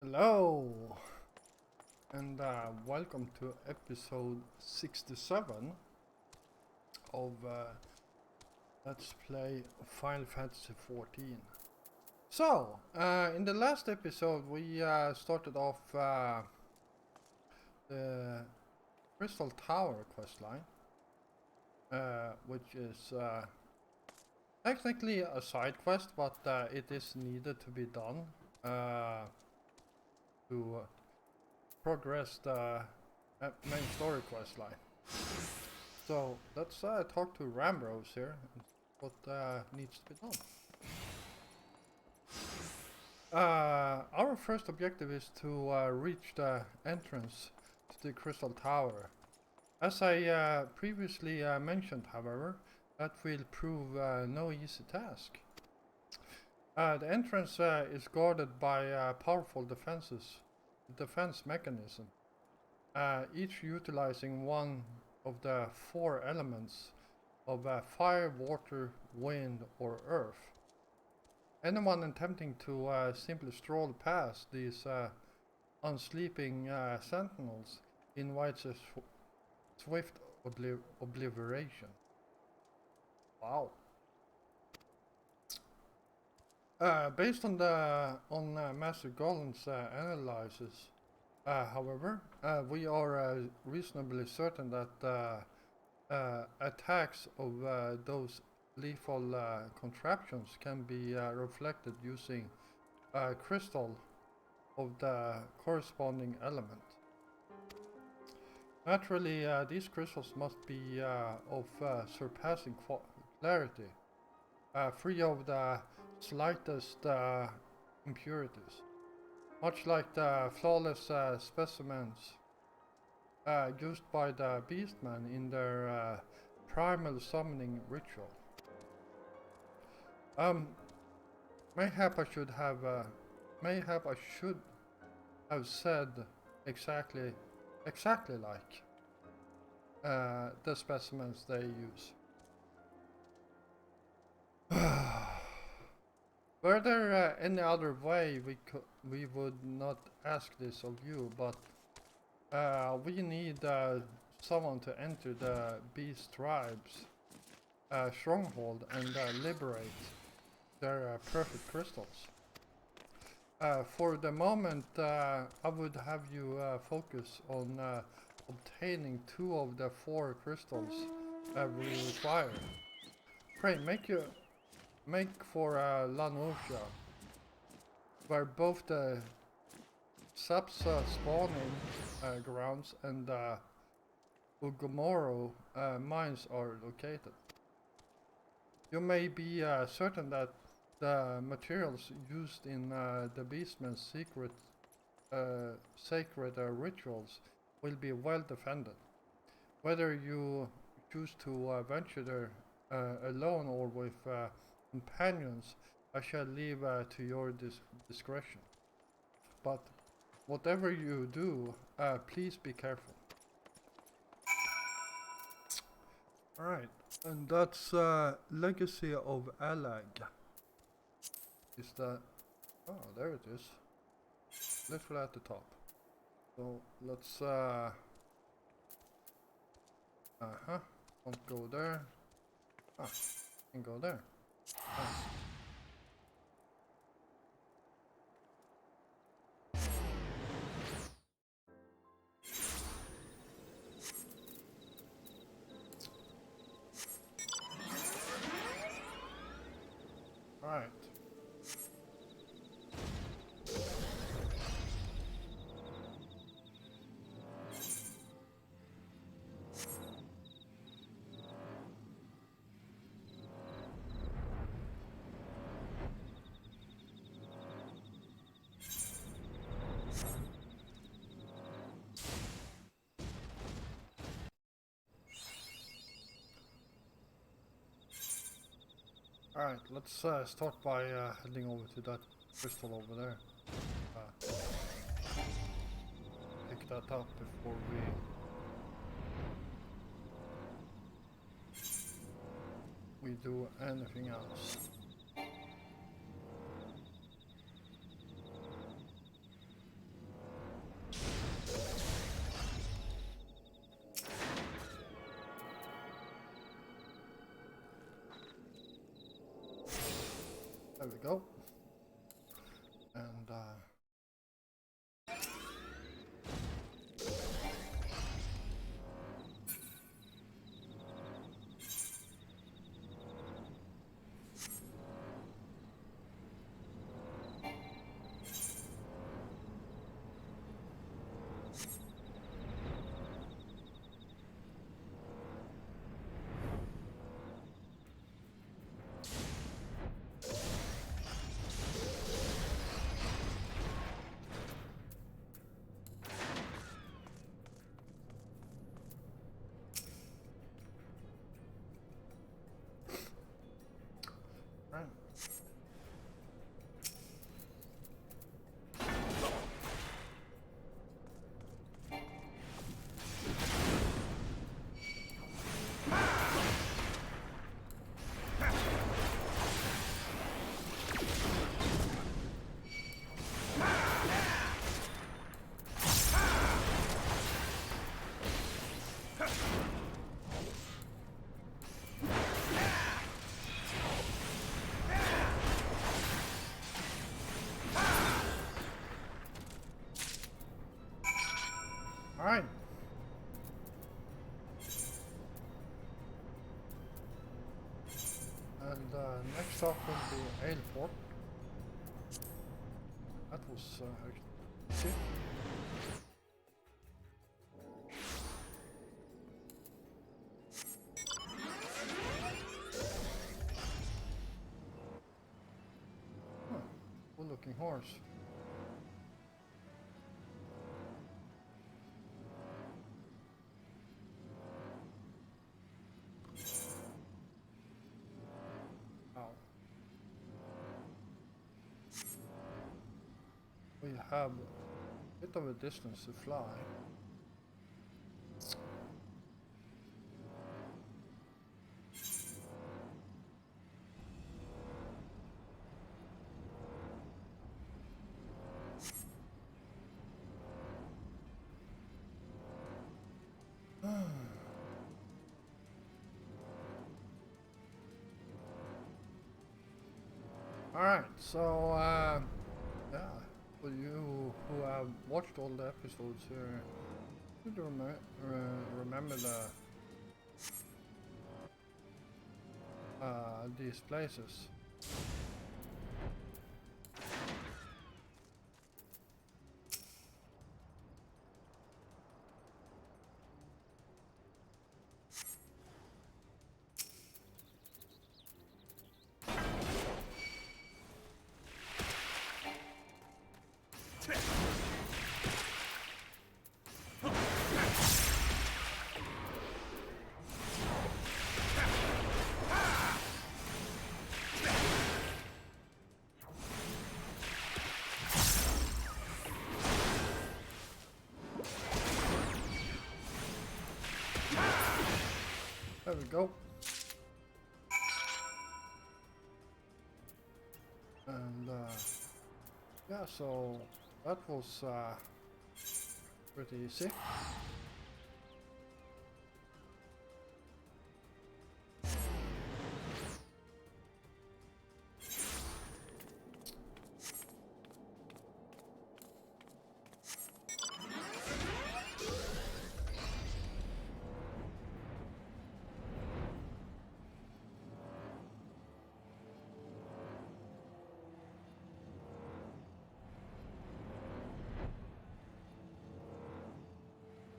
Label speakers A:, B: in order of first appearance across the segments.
A: Hello, and welcome to episode 67 of Let's Play Final Fantasy XIV. So, in the last episode we started off the Crystal Tower questline, which is technically a side quest, but it is needed to be done to progress the main story quest line. So let's talk to Ramrose here and what needs to be done. Our first objective is to reach the entrance to the Crystal Tower. As I previously mentioned, however, that will prove no easy task. The entrance is guarded by powerful defense mechanism, each utilizing one of the four elements of fire, water, wind, or earth. Anyone attempting to simply stroll past these unsleeping sentinels invites a swift obliteration. Wow. Based on Master Golan's analysis, however, we are reasonably certain that attacks of those lethal contraptions can be reflected using crystal of the corresponding element. Naturally, these crystals must be of surpassing clarity, free of the slightest impurities, much like the flawless specimens used by the Beastmen in their primal summoning ritual. Mayhap I should have said exactly like the specimens they use. Were there any other way we would not ask this of you, but we need someone to enter the Beast Tribe's stronghold and liberate their perfect crystals. For the moment, I would have you focus on obtaining 2 of the 4 crystals we require. Pray, make for Lanosia, where both the Sapsa spawning grounds and Ugomoro mines are located. You may be certain that the materials used in the Beastman's sacred rituals will be well defended. Whether you choose to venture there alone or with companions, I shall leave to your discretion. But whatever you do, please be careful. Alright, and that's Legacy of Alag. Is that... oh, there it is. Literally at the top. So, let's don't go there. Ah, can go there. Ah. Alright. Alright, let's start by heading over to that crystal over there. Pick that up before we do anything else. go. And right. Alright. And next up will be Ailfort. That was actually sick. Huh. Cool looking horse. We have a bit of a distance to fly. Alright, so yeah, for you who have watched all the episodes here, should remember these places. There we go. And yeah, so that was pretty easy.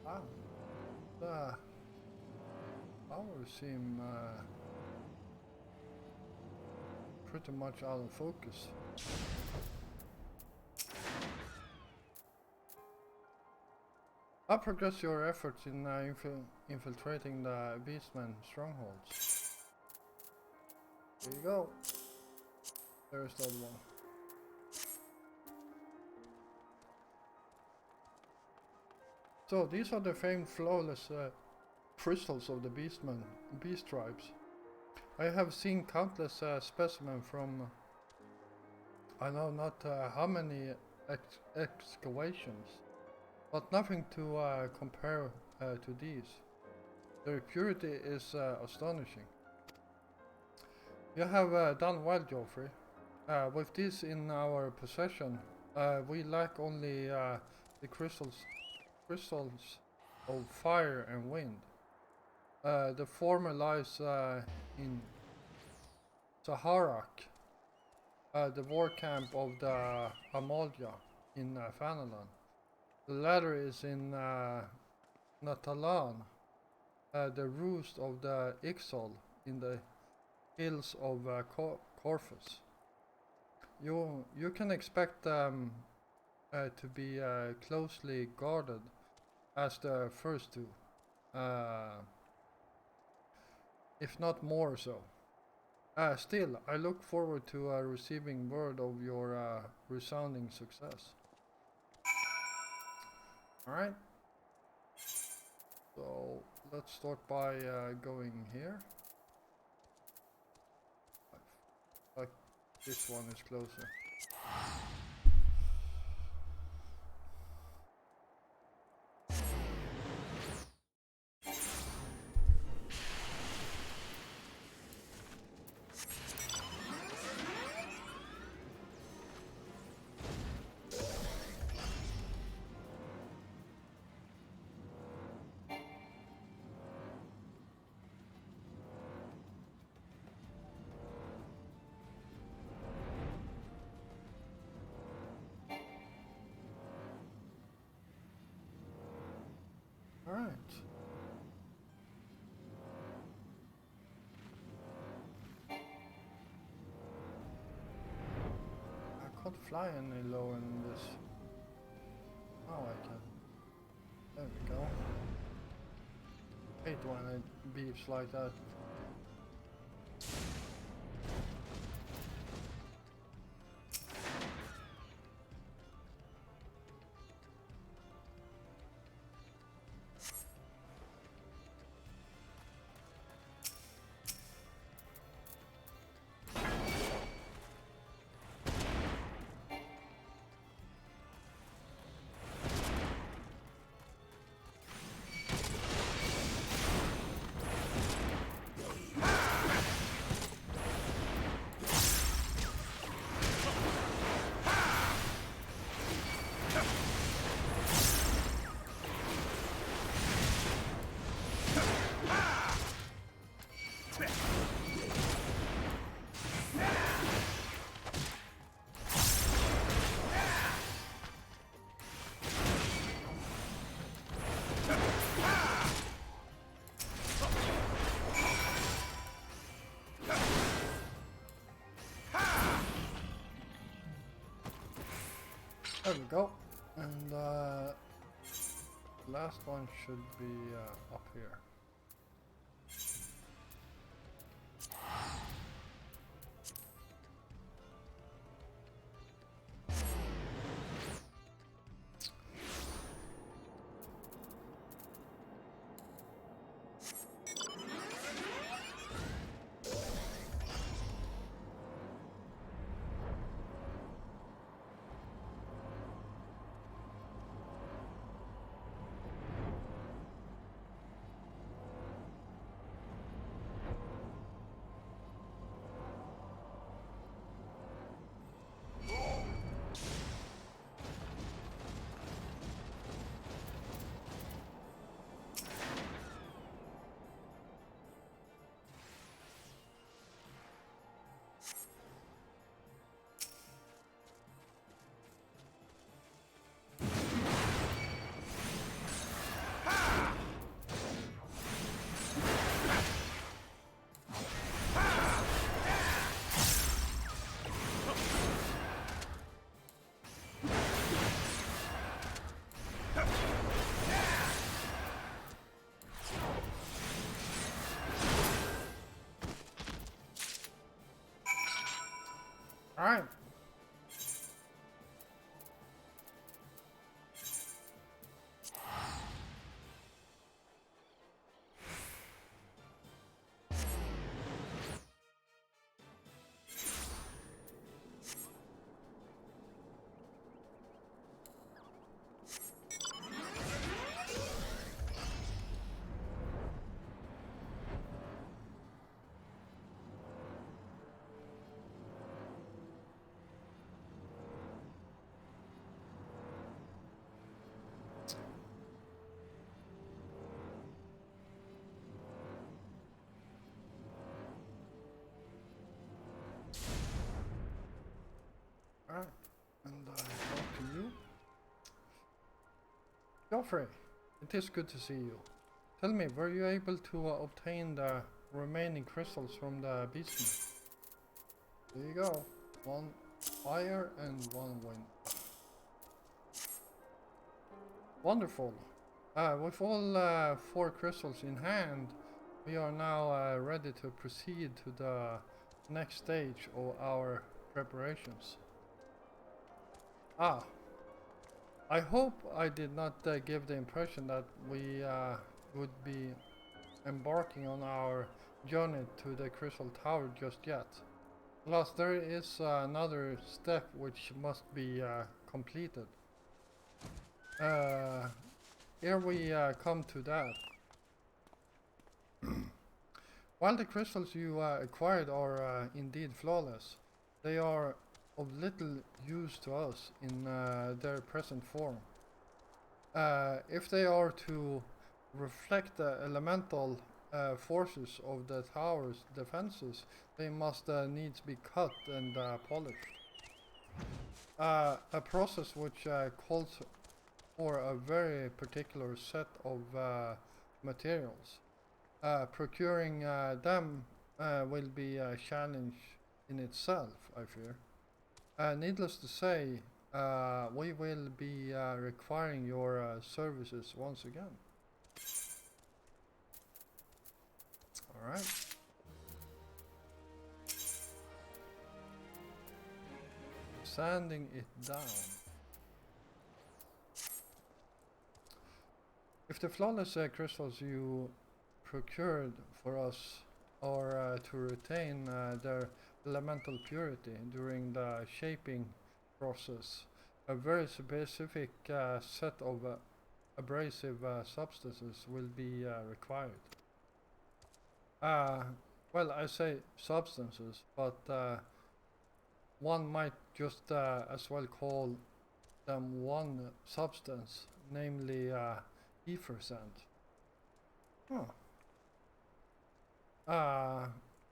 A: Wow, the powers seem pretty much out of focus. I'll progress your efforts in infiltrating the Beastman strongholds. There you go. There's the other one. So these are the famed flawless crystals of the beast tribes. I have seen countless specimens from I know not how many excavations, but nothing to compare to these. Their purity is astonishing. You have done well, Geoffrey. With this in our possession, we lack only the crystals of fire and wind. The former lies in Saharak, the war camp of the Amalja in Fanalan. The latter is in Natalan, the roost of the Ixol in the hills of Corfus. You can expect them to be closely guarded as the first two, if not more so. Still, I look forward to receiving word of your resounding success. Alright. So, let's start by going here. Like this one is closer. Alright. I can't fly any lower than this. Oh, I can. There we go. Hate when it beeps like that. There we go. And last one should be up here. Alright. Alright, and talk to you. Joffrey, it is good to see you. Tell me, were you able to obtain the remaining crystals from the beastman? There you go. One fire and one wind. Wonderful. With all 4 crystals in hand, we are now ready to proceed to the next stage of our preparations. I hope I did not give the impression that we would be embarking on our journey to the Crystal Tower just yet. Plus, there is another step which must be completed. Here we come to that. While the crystals you acquired are indeed flawless, they are of little use to us in their present form. If they are to reflect the elemental forces of the tower's defenses, they must needs be cut and polished. A process which calls for a very particular set of materials. Procuring them will be a challenge in itself, I fear. Needless to say, we will be requiring your services once again. Alright. Sanding it down. If the flawless crystals you procured for us are to retain their elemental purity during the shaping process, a very specific set of abrasive substances will be required. Well, I say substances, but one might just as well call them one substance, namely ether sand.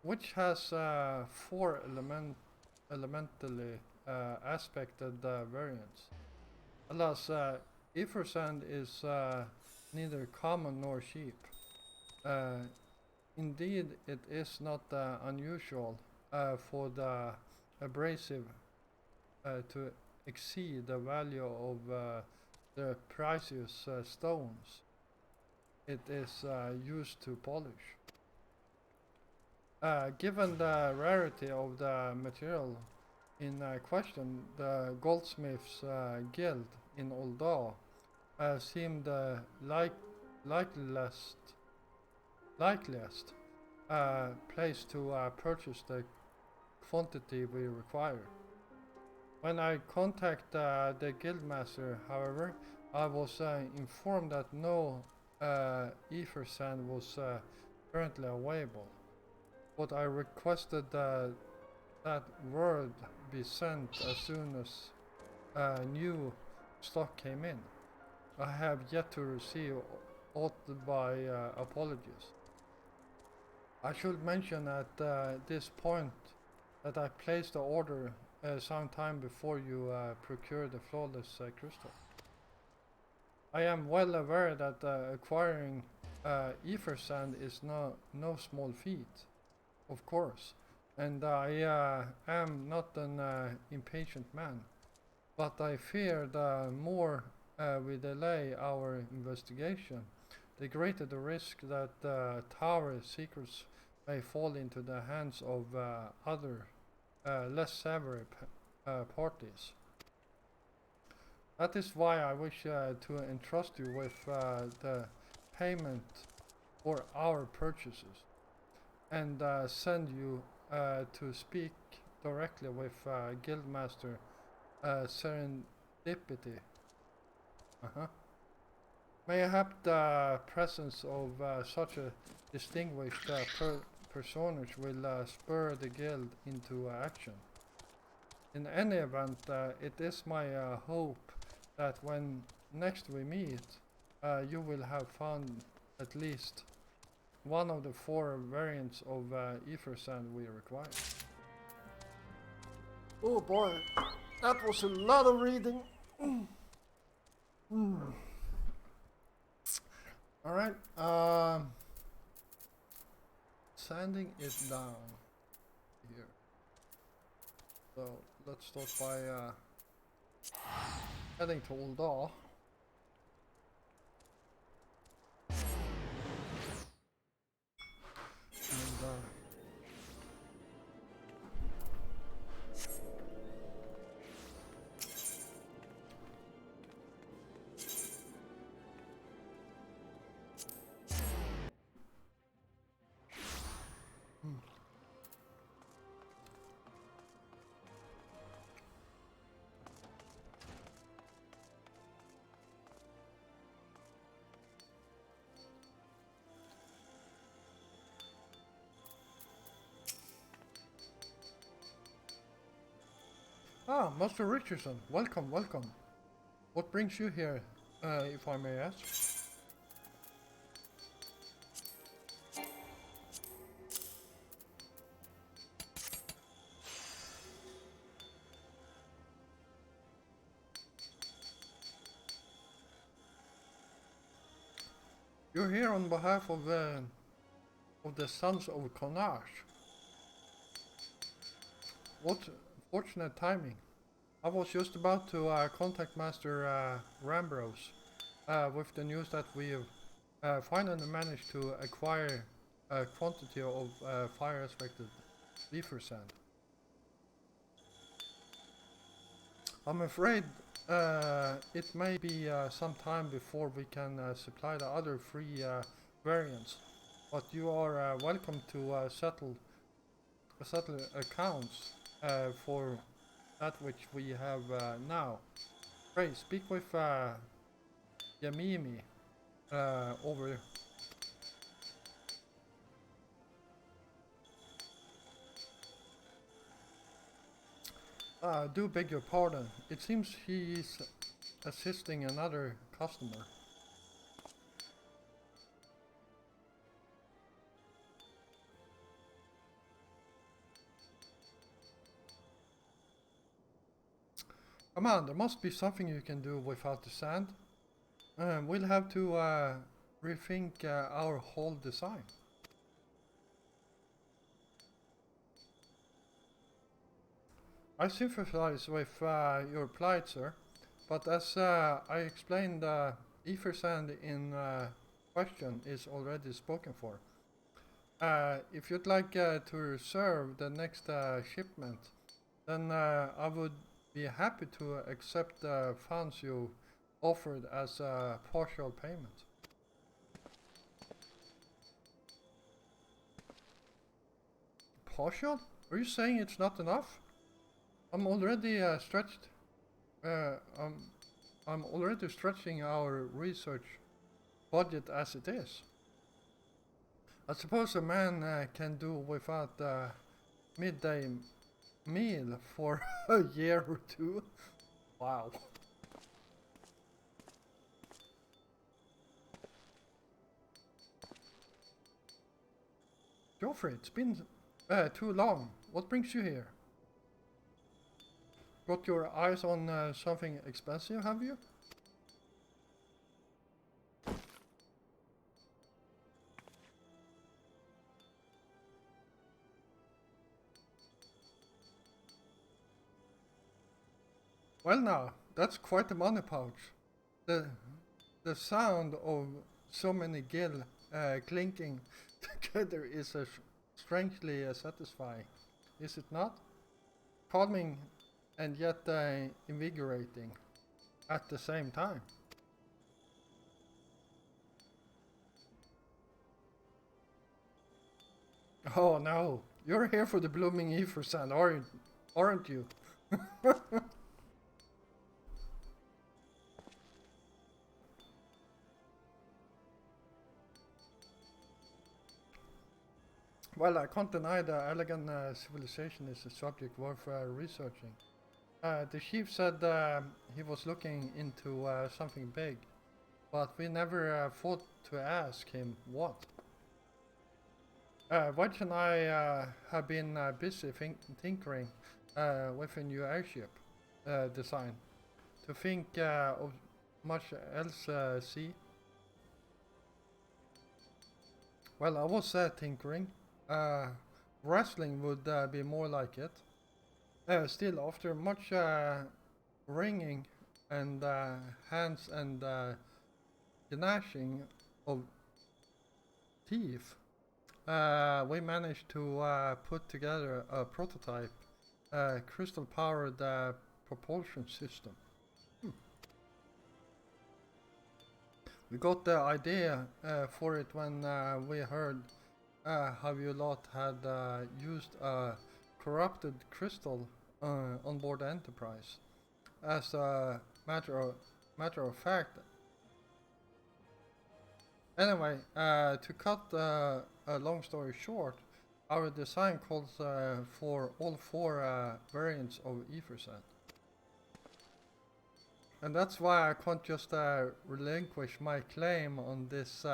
A: Which has 4 elementally aspected variants. Alas, ether sand is neither common nor cheap. Indeed, it is not unusual for the abrasive to exceed the value of the precious stones it is used to polish. Given the rarity of the material in question, the Goldsmiths Guild in Ul'dah seemed the likeliest place to purchase the quantity we require. When I contacted the Guildmaster, however, I was informed that no ether sand was currently available, but I requested that word be sent as soon as new stock came in. I have yet to receive aught by apologies. I should mention at this point that I placed the order some time before you procured the flawless crystal. I am well aware that acquiring ether sand is no small feat, of course, and I am not an impatient man, but I fear the more we delay our investigation, the greater the risk that the tower secrets may fall into the hands of other less savory parties. That is why I wish to entrust you with the payment for our purchases and send you to speak directly with Guildmaster Serendipity. Mayhap the presence of such a distinguished personage will spur the guild into action. In any event, it is my hope that when next we meet, you will have found at least one of the 4 variants of ether sand we require.
B: Oh boy,
A: That was a lot of reading. Alright, sanding it down here. So let's start by heading to Ulda. And Master Richardson, welcome, welcome. What brings you here, if I may ask? You're here on behalf of the Sons of Connache. What fortunate timing. I was just about to contact Master Rambros with the news that we've finally managed to acquire a quantity of fire-affected leafer sand. I'm afraid it may be some time before we can supply the other three variants, but you are welcome to settle accounts for that which we have now. Pray, speak with Yamimi over. Do beg your pardon. It seems he is assisting another customer. Come on, there must be something you can do without the sand. We'll have to rethink our whole design. I sympathize with your plight, sir, but as I explained, ether sand in question is already spoken for. If you'd like to reserve the next shipment, then I would be happy to accept the funds you offered as a partial payment. Partial? Are you saying it's not enough? I'm already stretched. I'm already stretching our research budget as it is. I suppose a man can do without a midday meal for a year or two. Wow. Geoffrey, it's been too long. What brings you here? Got your eyes on something expensive, have you? Well now, that's quite a money pouch. The sound of so many gill clinking together is strangely satisfying, is it not? Calming and yet invigorating at the same time. Oh no, you're here for the blooming ether sand, aren't you? Well, I can't deny the elegant civilization is a subject worth researching. The chief said he was looking into something big, but we never thought to ask him what. Wedge and I have been busy tinkering with a new airship. design. To think of much else see. Well, I was tinkering. Wrestling would be more like it. Still, after much ringing and hands and gnashing of teeth, we managed to put together a prototype crystal-powered propulsion system. We got the idea for it when we heard how you lot had used a corrupted crystal on board the Enterprise. As a matter of fact. Anyway, to cut a long story short, our design calls for all 4 variants of Etherset. And that's why I can't just relinquish my claim on this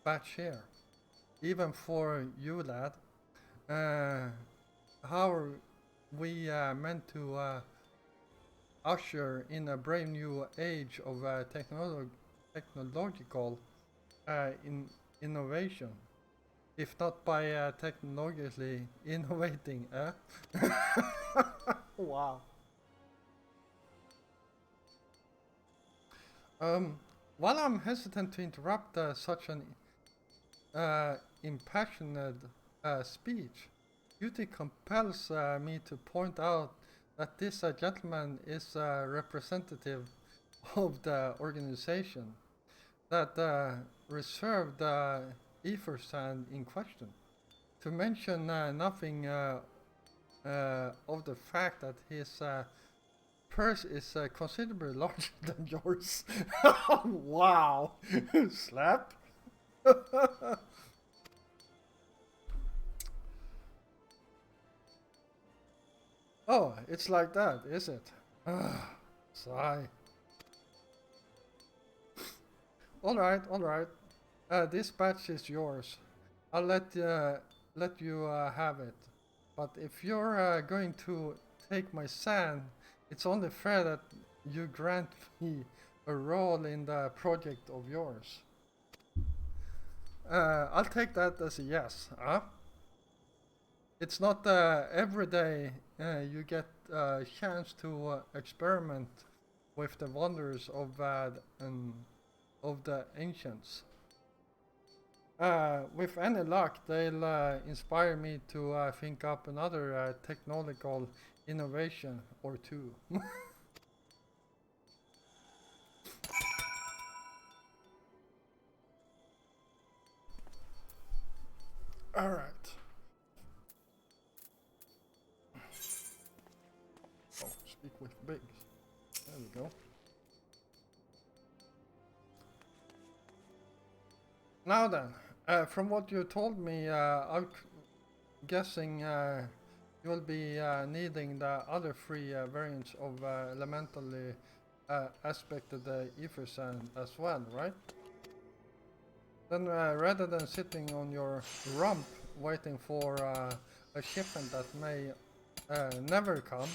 A: batch here. Even for you, lad. How are we meant to usher in a brave new age of technological innovation, if not by technologically innovating, Wow. While I'm hesitant to interrupt such an impassioned speech, duty compels me to point out that this gentleman is a representative of the organization that reserved ether sand in question. To mention nothing of the fact that his purse is considerably larger than yours. Wow! Slap! Oh, it's like that, is it? Sigh. Alright. This batch is yours. I'll let you have it. But if you're going to take my sand, it's only fair that you grant me a role in the project of yours. I'll take that as a yes, huh? It's not every day you get a chance to experiment with the wonders of the ancients. With any luck, they'll inspire me to think up another technological innovation or two. All right. Oh, speak with Biggs. There we go. Now then, from what you told me, I'm guessing you'll be needing the other 3 variants of elementally aspected ether sand as well, right? Then rather than sitting on your rump waiting for a shipment that may never come,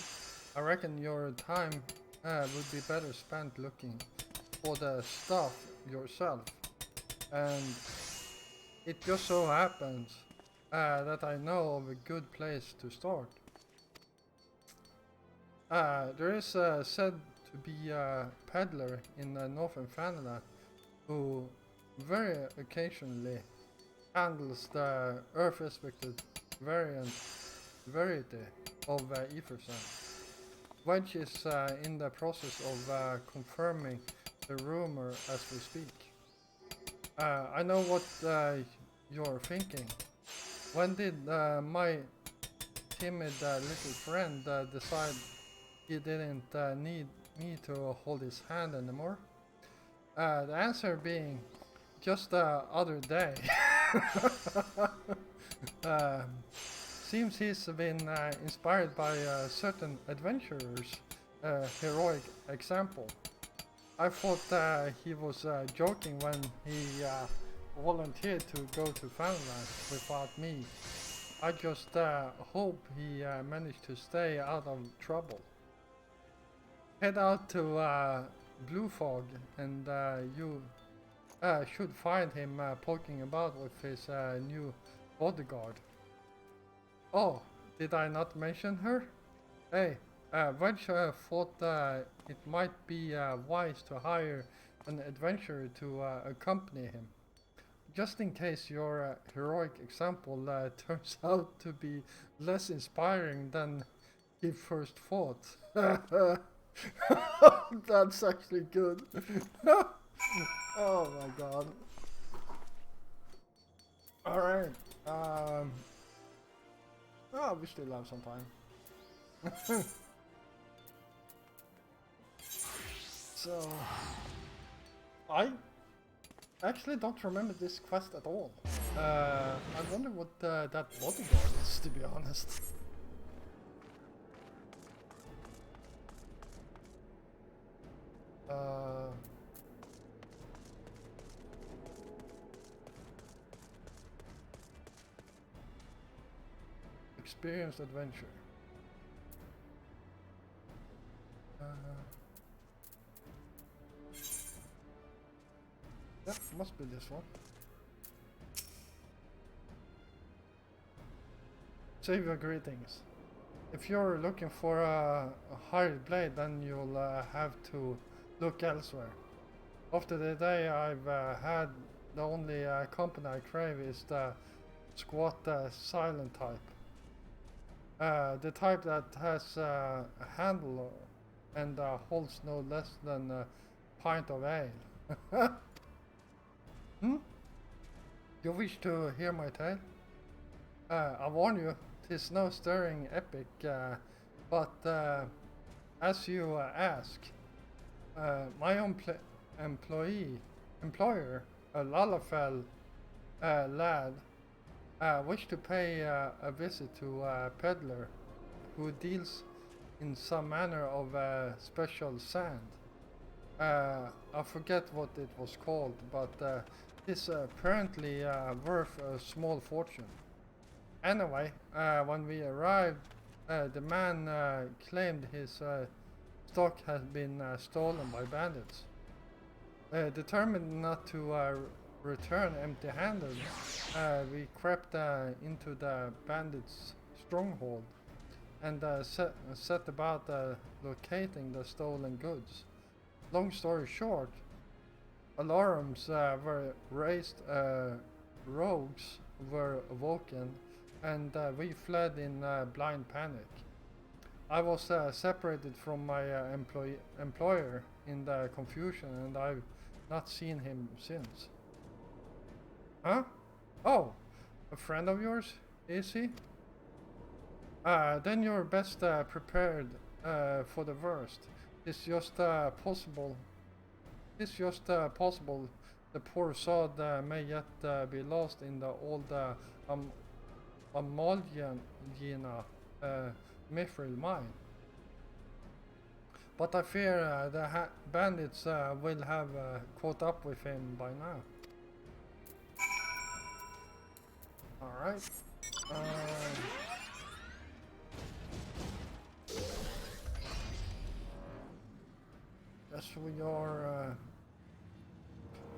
A: I reckon your time would be better spent looking for the stuff yourself. And it just so happens that I know of a good place to start. There is said to be a peddler in northern Fanala who very occasionally handles the Earth-aspected variety of ether sand. Wedge is in the process of confirming the rumor as we speak. I know what you're thinking. When did my timid little friend decide he didn't need me to hold his hand anymore? The answer being just the other day. Seems he's been inspired by certain adventurers' heroic example. I thought he was joking when he volunteered to go to Fanland without me. I just hope he managed to stay out of trouble. head out to Blue Fog, and you should find him poking about with his new bodyguard. Oh, did I not mention her? Hey, Venture thought it might be wise to hire an adventurer to accompany him, just in case your heroic example turns out to be less inspiring than he first thought. That's actually good. Oh my god. Alright. Oh, we still have some time. So, I actually don't remember this quest at all. I wonder what that bodyguard is, to be honest. Experienced adventure. Yeah, must be this one. Save your greetings. If you're looking for a hired blade, then you'll have to look elsewhere. After the day I've had, the only company I crave is the squat silent type. The type that has a handle and holds no less than a pint of ale. Hmm? You wish to hear my tale? I warn you, 'tis no stirring epic, but as you ask, my own employer, a Lalafell lad, wished to pay a visit to a peddler who deals in some manner of special sand. I forget what it was called, but it's apparently worth a small fortune. Anyway, when we arrived, the man claimed his stock had been stolen by bandits. Determined not to return empty-handed, we crept into the bandits' stronghold and set about locating the stolen goods. Long story short, alarms were raised, rogues were awoken, and we fled in blind panic. I was separated from my employer in the confusion, and I've not seen him since. Huh? Oh, a friend of yours, is he? Then you're best prepared for the worst. It's just possible. It's just possible the poor sod may yet be lost in the old Amaljina mithril mine. But I fear the bandits will have caught up with him by now. Alright. Yes, we are...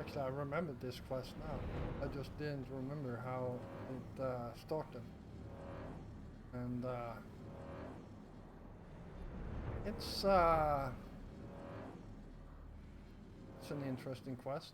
A: Actually, I remember this quest now. I just didn't remember how it started. And it's an interesting quest.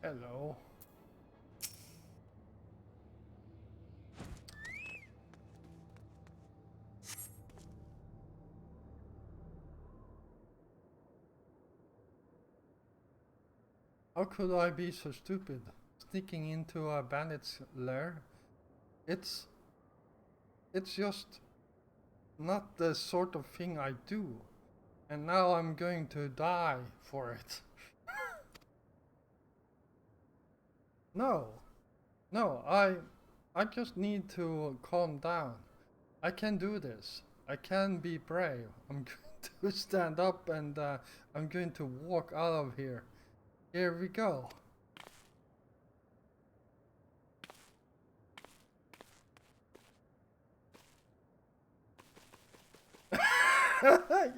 A: Hello. How could I be so stupid? Sneaking into a bandit's lair? It's just not the sort of thing I do. And now I'm going to die for it. No. No, I just need to calm down. I can do this. I can be brave. I'm going to stand up and I'm going to walk out of here. Here we go.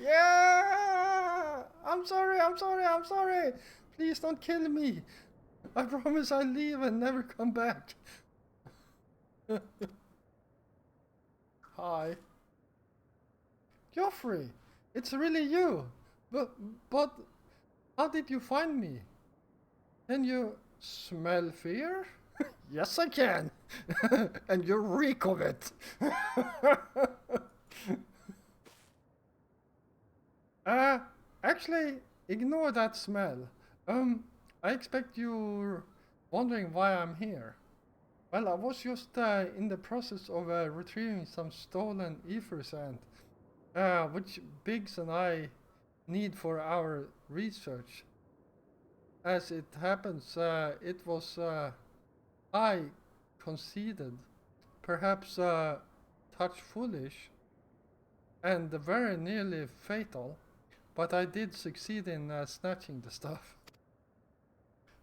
A: Yeah! I'm sorry, I'm sorry, I'm sorry. Please don't kill me. I promise I'll leave and never come back. Hi. Joffrey, it's really you. But how did you find me? Can you smell fear? Yes, I can. And you reek of it. Actually, ignore that smell. I expect you're wondering why I'm here. Well, I was just in the process of retrieving some stolen ether sand, which Biggs and I need for our research. As it happens, it was I conceded, perhaps touch foolish, and very nearly fatal, but I did succeed in snatching the stuff.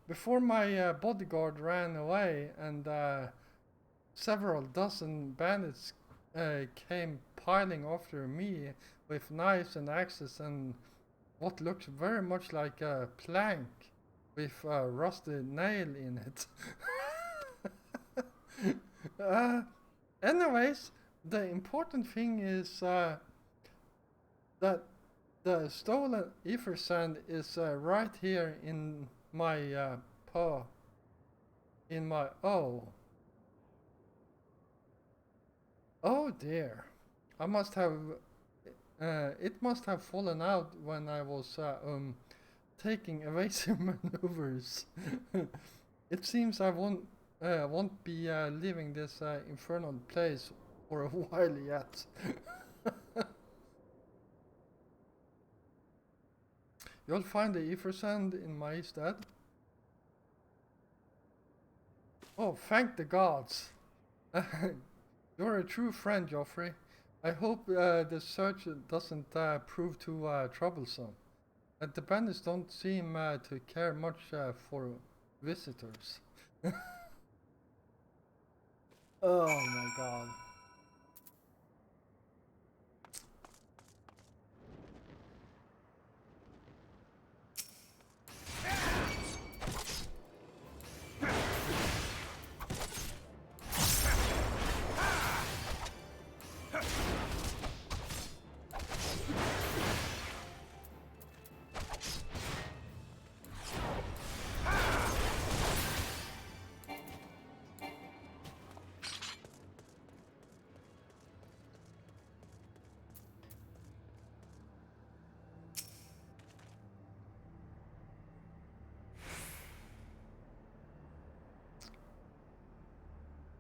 A: Before my bodyguard ran away and several dozen bandits came piling after me with knives and axes and what looks very much like a plank with a rusted nail in it. Anyways, the important thing is that the stolen ether sand is right here in my paw. In my oh dear, I must have it must have fallen out when I was taking evasive maneuvers. It seems I won't be leaving this infernal place for a while yet. You'll find the ether sand in my stead. Oh, thank the gods! You're a true friend, Joffrey. I hope the search doesn't prove too troublesome. The bandits don't seem to care much for visitors. Oh my god.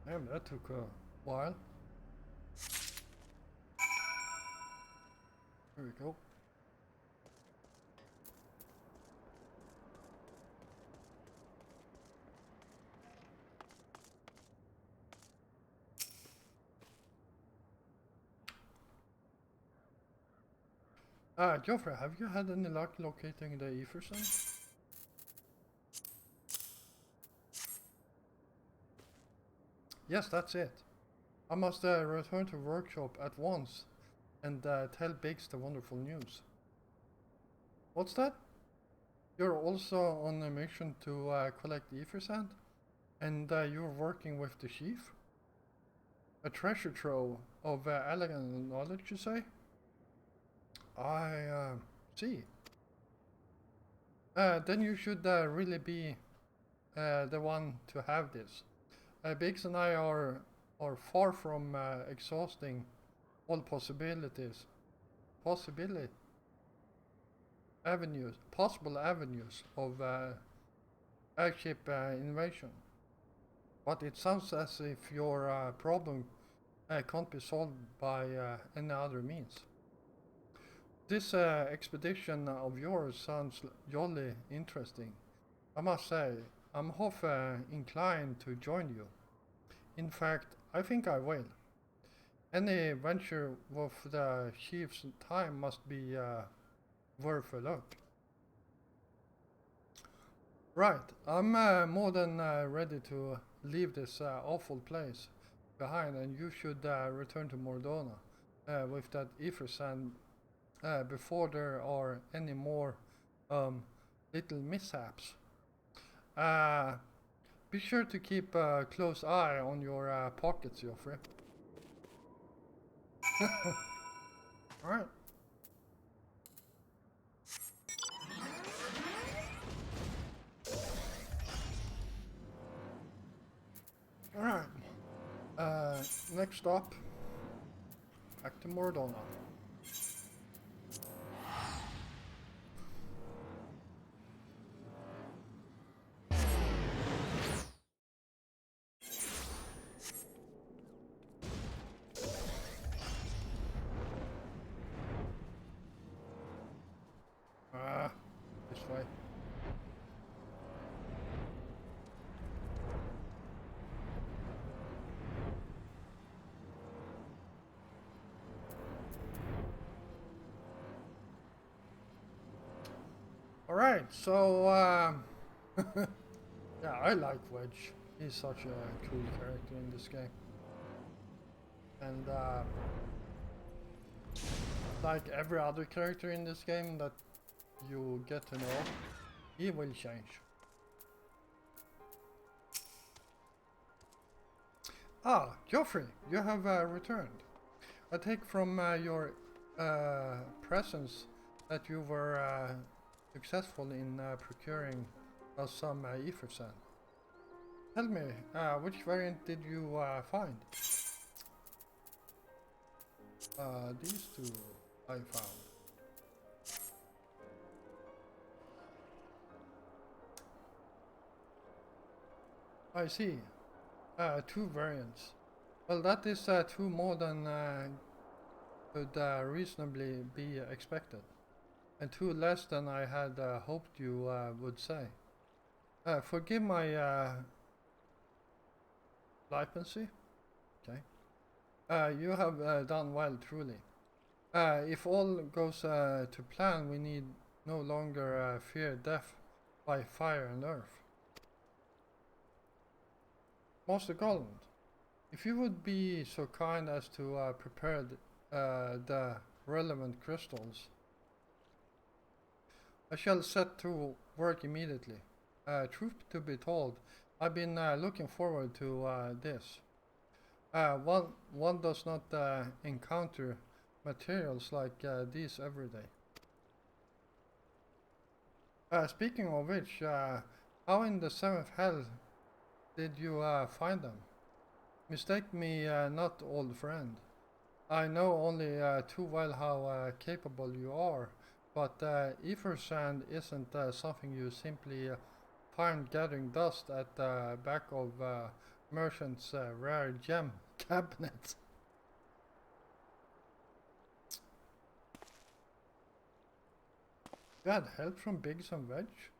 A: Damn, that took a while. There we go. Joffrey, have you had any luck locating the ether sand? Yes, that's it. I must return to workshop at once and tell Biggs the wonderful news. What's that? You're also on a mission to collect ether sand? And you're working with the chief? A treasure trove of elegant knowledge, you say? I see. Then you should really be the one to have this. Biggs and I are far from exhausting all possible avenues of airship invasion. But it sounds as if your problem can't be solved by any other means. This expedition of yours sounds jolly interesting. I must say, I'm half inclined to join you. In fact, I think I will. Any venture worth the chief's time must be worth a look. Right, I'm more than ready to leave this awful place behind, and you should return to Mordona with that ether sand before there are any more little mishaps. Uh, be sure to keep a close eye on your pockets, Geoffrey. Alright. Alright. Next stop, back to Mordona. This way. Alright, so, yeah, I like Wedge. He's such a cool character in this game. And, like every other character in this game that you get to know, he will change. Ah, Geoffrey, you have returned. I take from your presence that you were successful in procuring us some ether sand. Tell me, which variant did you find? These two I found. I see. Two variants. Well, that is two more than could reasonably be expected, and two less than I had hoped you would say. Forgive my flippancy. Okay. You have done well, truly. If all goes to plan, we need no longer fear death by fire and earth. Master Golland, if you would be so kind as to prepare the relevant crystals, I shall set to work immediately. Truth to be told, I've been looking forward to this. One does not encounter materials like these every day. Speaking of which, how in the seventh hell did you find them? Mistake me not, old friend. I know only too well how capable you are, but ether sand isn't something you simply find gathering dust at the back of merchant's rare gem cabinet. You had help from Biggs and Wedge?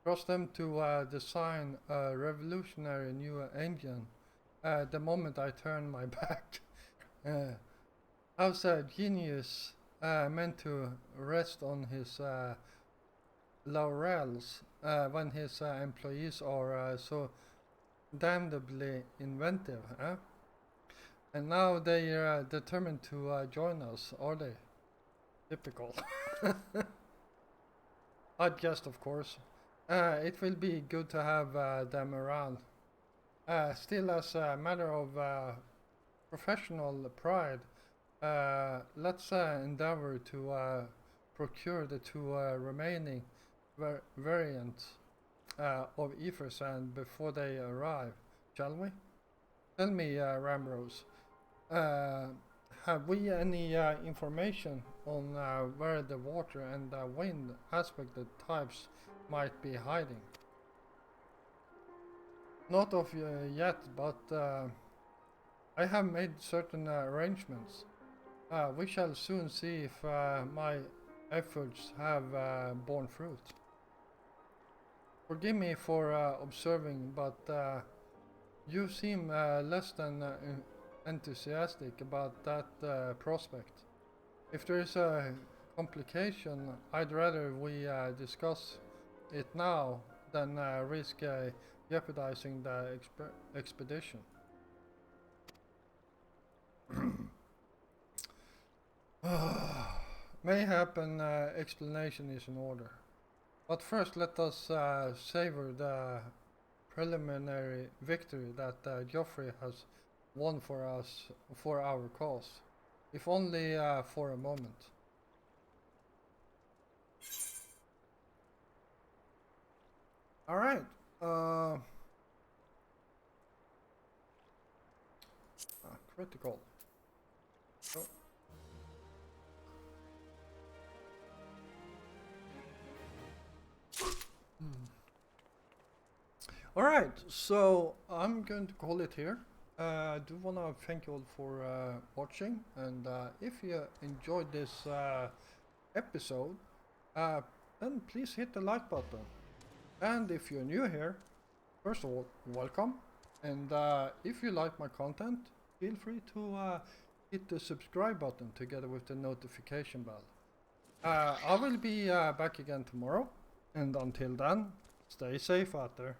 A: Trust them to design a revolutionary new engine the moment I turn my back. How's a genius meant to rest on his laurels when his employees are so damnably inventive, huh? And now they are determined to join us, are they? Typical. I'd guessed, of course. It will be good to have them around. Still, as a matter of professional pride, let's endeavor to procure the two remaining variants of ether sand before they arrive, shall we? Tell me, Ramrose, have we any information on where the water and wind aspected types might be hiding? Not of yet, but I have made certain arrangements. We shall soon see if my efforts have borne fruit. Forgive me for observing, but you seem less than enthusiastic about that prospect. If there is a complication, I'd rather we discuss it now than risk jeopardizing the expedition. Mayhap an explanation is in order. But first let us savor the preliminary victory that Geoffrey has won for us, for our cause, if only for a moment. Alright, critical. Oh. Alright, so I'm going to call it here. I do want to thank you all for watching, and if you enjoyed this episode, then please hit the like button. And if you're new here, first of all, welcome. And if you like my content, feel free to hit the subscribe button together with the notification bell. I will be back again tomorrow, and until then, stay safe out there.